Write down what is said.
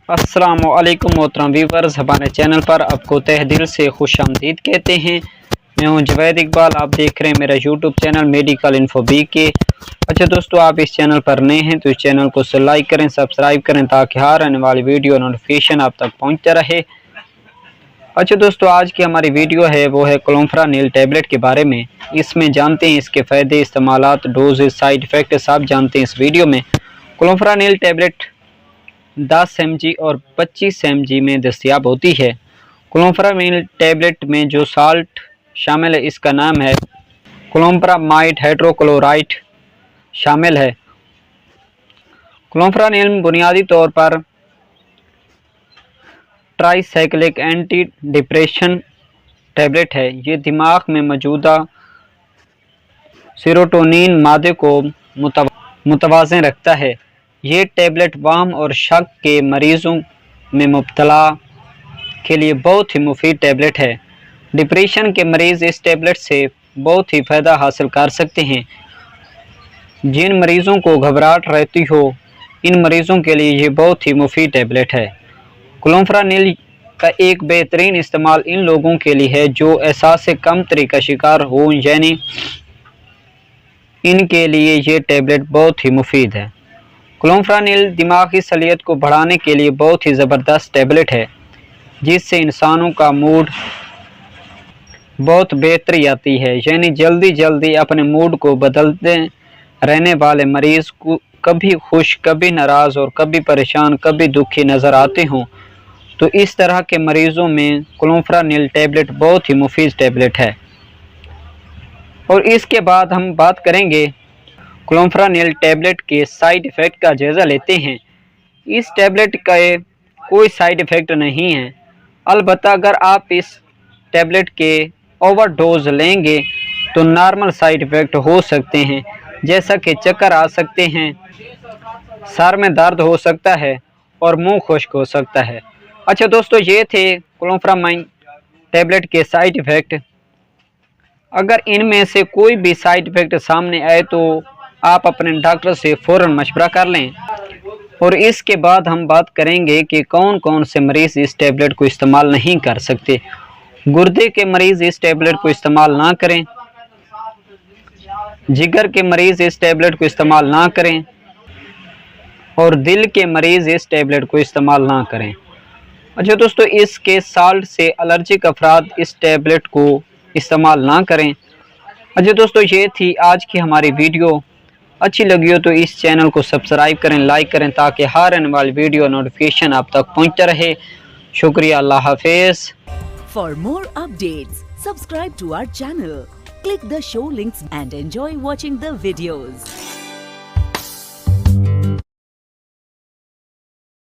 अस्सलामुअलैकुम मोहतरम व्यूवर्स, हमारे चैनल पर आपको तहे दिल से खुश आमदीद कहते हैं। मैं हूं जवेद इकबाल, आप देख रहे हैं मेरा YouTube channel medical info B K. अच्छा दोस्तों, आप इस चैनल पर नए हैं तो इस चैनल को लाइक करें, सब्सक्राइब करें ताकि हर आने वाली वीडियो नोटिफिकेशन आप तक पहुंचता रहे। अच्छा दोस्तों, आज की हमारी वीडियो है वो है क्लोम्फ्रानिल टैबलेट के बारे में। इसमें जानते हैं इसके फ़ायदे, इस्तेमालात, डोजेज, साइड इफ़ेक्ट सब जानते हैं इस वीडियो में। क्लोम्फ्रानिल टैबलेट 10 mg और 25 mg में दस्तयाब होती है। क्लोम्फ्रानिल टैबलेट में जो साल्ट शामिल है इसका नाम है क्लोम्फ्रामाइड हाइड्रोक्लोराइड शामिल है। क्लोम्फ्रानिल बुनियादी तौर पर ट्राइसाइक्लिक एंटी डिप्रेशन टैबलेट है। ये दिमाग में मौजूदा सेरोटोनिन मादे को मुतवाज़िन रखता है। ये टैबलेट वाम और शक के मरीज़ों में मुब्तला के लिए बहुत ही मुफीद टैबलेट है। डिप्रेशन के मरीज़ इस टैबलेट से बहुत ही फ़ायदा हासिल कर सकते हैं। जिन मरीज़ों को घबराहट रहती हो, इन मरीज़ों के लिए ये बहुत ही मुफीद टैबलेट है। क्लोम्फ्रानिल का एक बेहतरीन इस्तेमाल इन लोगों के लिए है जो एहसास कमतरी का शिकार हो, यानी इनके लिए ये टैबलेट बहुत ही मुफीद है। क्लोम्फ्रानिल दिमागी सलाहियत को बढ़ाने के लिए बहुत ही ज़बरदस्त टैबलेट है, जिससे इंसानों का मूड बहुत बेहतरी आती है। यानी जल्दी अपने मूड को बदलते रहने वाले मरीज़ को कभी खुश, कभी नाराज़ और कभी परेशान, कभी दुखी नज़र आते हों, तो इस तरह के मरीज़ों में क्लोम्फ्रानिल टैबलेट बहुत ही मुफीद टैबलेट है। और इसके बाद हम बात करेंगे क्लोम्फ्रानिल टैबलेट के साइड इफ़ेक्ट का जायज़ा लेते हैं। इस टैबलेट का कोई साइड इफ़ेक्ट नहीं है, अलबत्ता अगर आप इस टैबलेट के ओवरडोज लेंगे तो नॉर्मल साइड इफ़ेक्ट हो सकते हैं, जैसा कि चक्कर आ सकते हैं, सर में दर्द हो सकता है और मुंह खुश्क हो सकता है। अच्छा दोस्तों, ये थे क्लोम्फ्रामाइन टैबलेट के साइड इफ़ेक्ट। अगर इनमें से कोई भी साइड इफ़ेक्ट सामने आए तो आप अपने डॉक्टर से फ़ौरन मशवरा कर लें। और इसके बाद हम बात करेंगे कि कौन कौन से मरीज़ इस टैबलेट को इस्तेमाल नहीं कर सकते। गुर्दे के मरीज़ इस टैबलेट को इस्तेमाल ना करें, जिगर के मरीज़ इस टैबलेट को इस्तेमाल ना करें और दिल के मरीज़ इस टैबलेट को इस्तेमाल ना करें। अच्छा दोस्तों, इसके साल्ट से एलर्जिक अफराद इस टैबलेट को इस्तेमाल ना करें। अच्छा दोस्तों, ये थी आज की हमारी वीडियो। अच्छी लगी हो तो इस चैनल को सब्सक्राइब करें, लाइक करें ताकि हर आने वाली वीडियो नोटिफिकेशन आप तक पहुंचता रहे। शुक्रिया, अल्लाह हाफिज़। For more updates, subscribe to our channel, click the show links and enjoy watching the videos.